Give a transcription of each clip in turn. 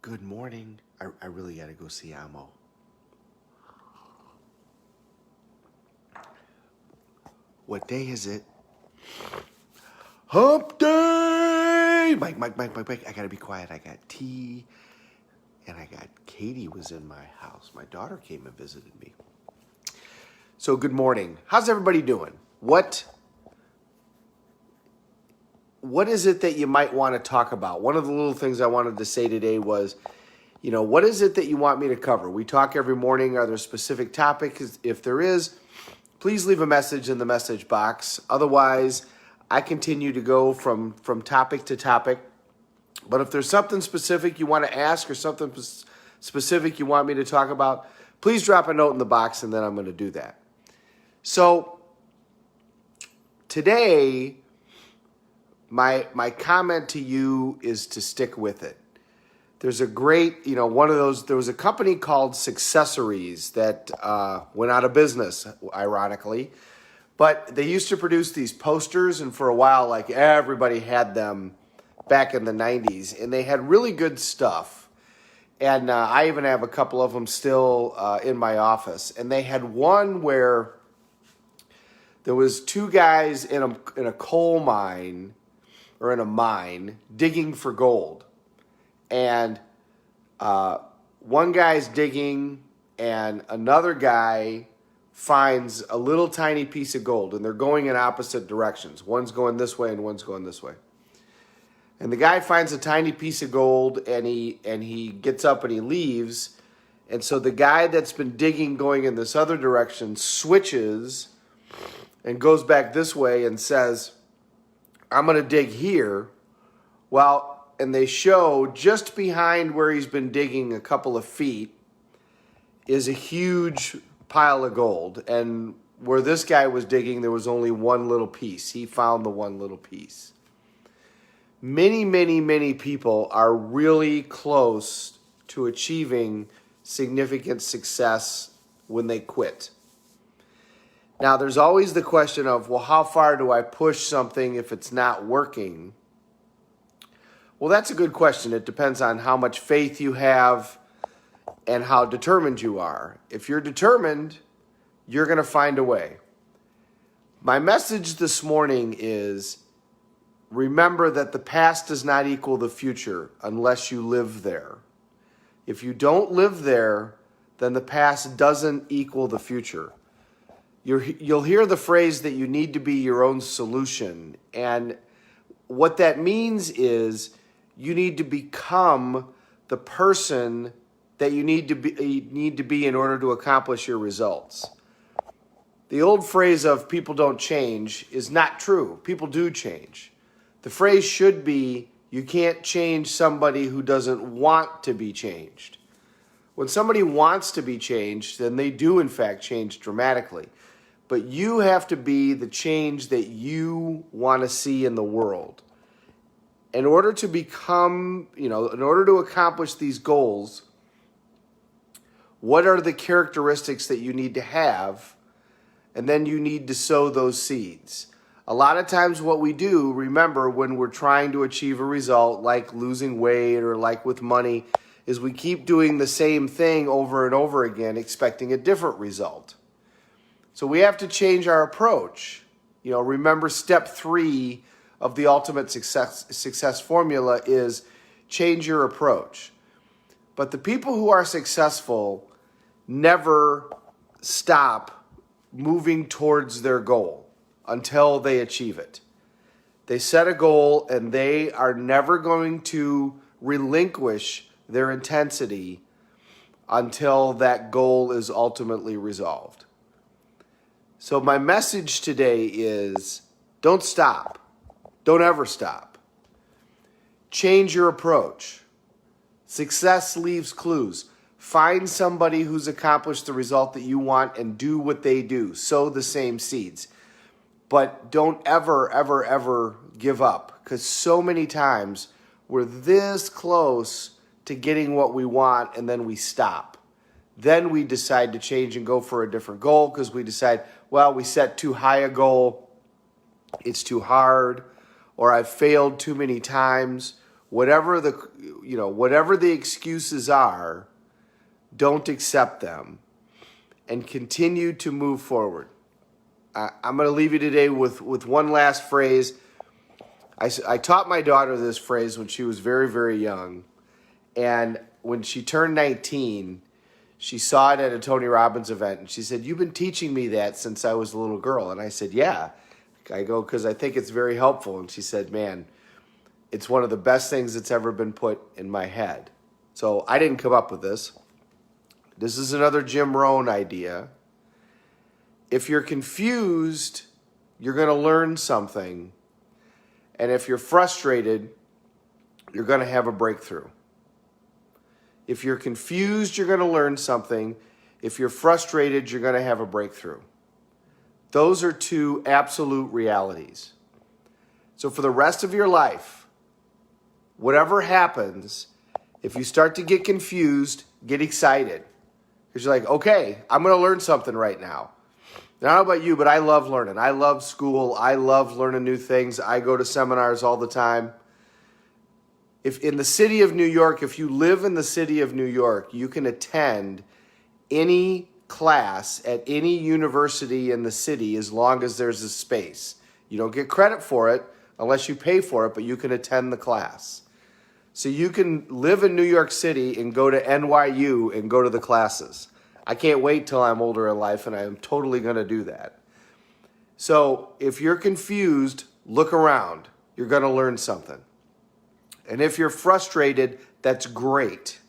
Good morning. I really got to go see Amo. What day is it? Hump day! Mike. I got to be quiet. I got tea. And I got Katie was in my house. My daughter came and visited me. So good morning. How's everybody doing? What is it that you might want to talk about? One of the little things I wanted to say today was, what is it that you want me to cover? We talk every morning. Are there specific topics? If there is, please leave a message in the message box. Otherwise, I continue to go from topic to topic. But if there's something specific you want to ask or something specific you want me to talk about, please drop a note in the box and then I'm going to do that. So today, my comment to you is to stick with it. There's a great, there was a company called Successories that went out of business, ironically. But they used to produce these posters, and for a while, like everybody had them back in the 90s. And they had really good stuff. And I even have a couple of them still in my office. And they had one where there was two guys in a coal mine, or in a mine, digging for gold. And one guy's digging, and another guy finds a little tiny piece of gold, and they're going in opposite directions. One's going this way, and one's going this way. And the guy finds a tiny piece of gold, and he gets up and he leaves. And so the guy that's been digging going in this other direction switches and goes back this way and says, I'm going to dig here. Well, and they show just behind where he's been digging a couple of feet is a huge pile of gold. And where this guy was digging, there was only one little piece. He found the one little piece. Many people are really close to achieving significant success when they quit. Now, there's always the question of, well, how far do I push something if it's not working? Well, that's a good question. It depends on how much faith you have and how determined you are. If you're determined, you're going to find a way. My message this morning is, remember that the past does not equal the future unless you live there. If you don't live there, then the past doesn't equal the future. You'll hear the phrase that you need to be your own solution. And what that means is you need to become the person that you need to be in order to accomplish your results. The old phrase of people don't change is not true. People do change. The phrase should be, you can't change somebody who doesn't want to be changed. When somebody wants to be changed, then they do in fact change dramatically. But you have to be the change that you want to see in the world. In order to become, in order to accomplish these goals, what are the characteristics that you need to have? And then you need to sow those seeds. A lot of times what we do, remember, when we're trying to achieve a result, like losing weight or like with money, is we keep doing the same thing over and over again, expecting a different result. So we have to change our approach. Remember, step 3 of the ultimate success formula is change your approach. But the people who are successful never stop moving towards their goal until they achieve it. They set a goal and they are never going to relinquish their intensity until that goal is ultimately resolved. So my message today is, don't stop. Don't ever stop. Change your approach. Success leaves clues. Find somebody who's accomplished the result that you want and do what they do. Sow the same seeds. But don't ever give up, because so many times we're this close to getting what we want and then we stop. Then we decide to change and go for a different goal because we decide, well, we set too high a goal, it's too hard, or I've failed too many times. Whatever the whatever the excuses are, don't accept them and continue to move forward. I'm going to leave you today with one last phrase. I taught my daughter this phrase when she was very, very young. And when she turned 19, she saw it at a Tony Robbins event. And she said, "You've been teaching me that since I was a little girl." And I said, "Yeah." I go, "Because I think it's very helpful." And she said, "Man, it's one of the best things that's ever been put in my head." So I didn't come up with this. This is another Jim Rohn idea. If you're confused, you're going to learn something. And if you're frustrated, you're going to have a breakthrough. If you're confused, you're going to learn something. If you're frustrated, you're going to have a breakthrough. Those are two absolute realities. So for the rest of your life, whatever happens, if you start to get confused, get excited. Because you're like, okay, I'm going to learn something right now. Now, I don't know about you, but I love learning. I love school. I love learning new things. I go to seminars all the time. If in the city of New York, if you live in the city of New York, you can attend any class at any university in the city as long as there's a space. You don't get credit for it unless you pay for it, but you can attend the class. So you can live in New York City and go to NYU and go to the classes. I can't wait till I'm older in life, and I am totally going to do that. So if you're confused, look around. You're going to learn something. And if you're frustrated, that's great.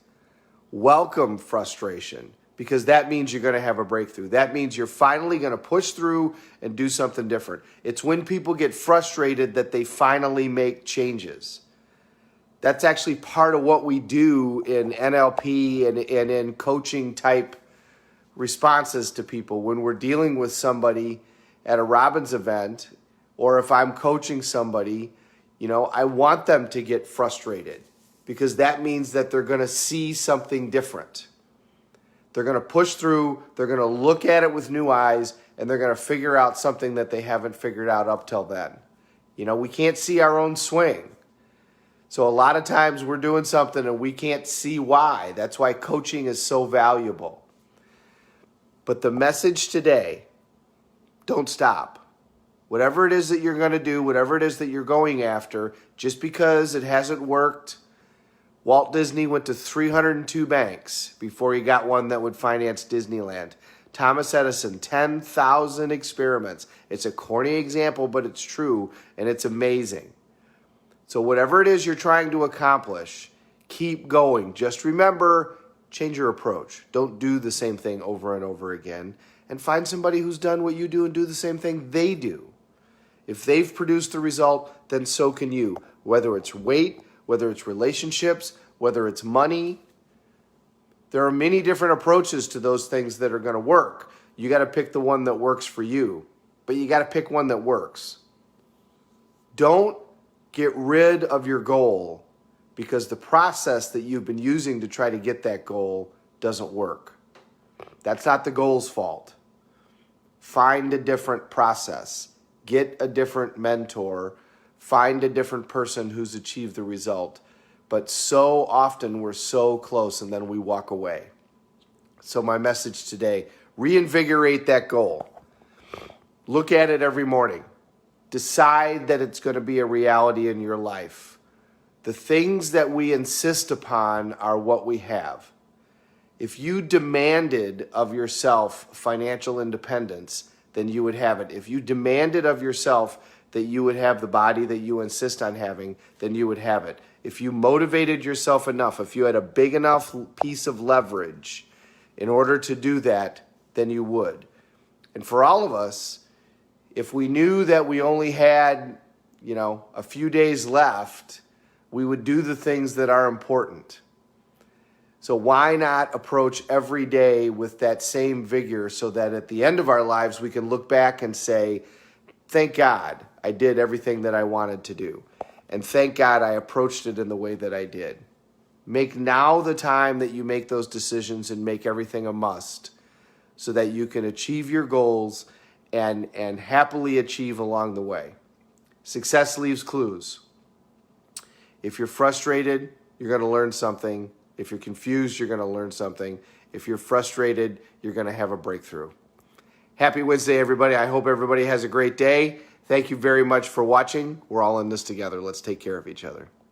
Welcome frustration, because that means you're going to have a breakthrough. That means you're finally going to push through and do something different. It's when people get frustrated that they finally make changes. That's actually part of what we do in NLP and in coaching type responses to people. When we're dealing with somebody at a Robbins event, or if I'm coaching somebody, I want them to get frustrated, because that means that they're going to see something different. They're going to push through, they're going to look at it with new eyes, and they're going to figure out something that they haven't figured out up till then. We can't see our own swing. So a lot of times we're doing something and we can't see why. That's why coaching is so valuable. But the message today, don't stop. Whatever it is that you're going to do, whatever it is that you're going after, just because it hasn't worked. Walt Disney went to 302 banks before he got one that would finance Disneyland. Thomas Edison, 10,000 experiments. It's a corny example, but it's true, and it's amazing. So whatever it is you're trying to accomplish, keep going. Just remember, change your approach. Don't do the same thing over and over again. And find somebody who's done what you do and do the same thing they do. If they've produced the result, then so can you. Whether it's weight, whether it's relationships, whether it's money. There are many different approaches to those things that are going to work. You got to pick the one that works for you. But you got to pick one that works. Don't get rid of your goal because the process that you've been using to try to get that goal doesn't work. That's not the goal's fault. Find a different process. Get a different mentor. Find a different person who's achieved the result. But so often we're so close and then we walk away. So my message today, reinvigorate that goal. Look at it every morning. Decide that it's going to be a reality in your life. The things that we insist upon are what we have. If you demanded of yourself financial independence, then you would have it. If you demanded of yourself that you would have the body that you insist on having, then you would have it. If you motivated yourself enough, if you had a big enough piece of leverage in order to do that, then you would. And for all of us, if we knew that we only had, a few days left, we would do the things that are important. So why not approach every day with that same vigor so that at the end of our lives we can look back and say, thank God I did everything that I wanted to do. And thank God I approached it in the way that I did. Make now the time that you make those decisions and make everything a must so that you can achieve your goals and happily achieve along the way. Success leaves clues. If you're frustrated, you're going to learn something. If you're confused, you're going to learn something. If you're frustrated, you're going to have a breakthrough. Happy Wednesday, everybody. I hope everybody has a great day. Thank you very much for watching. We're all in this together. Let's take care of each other.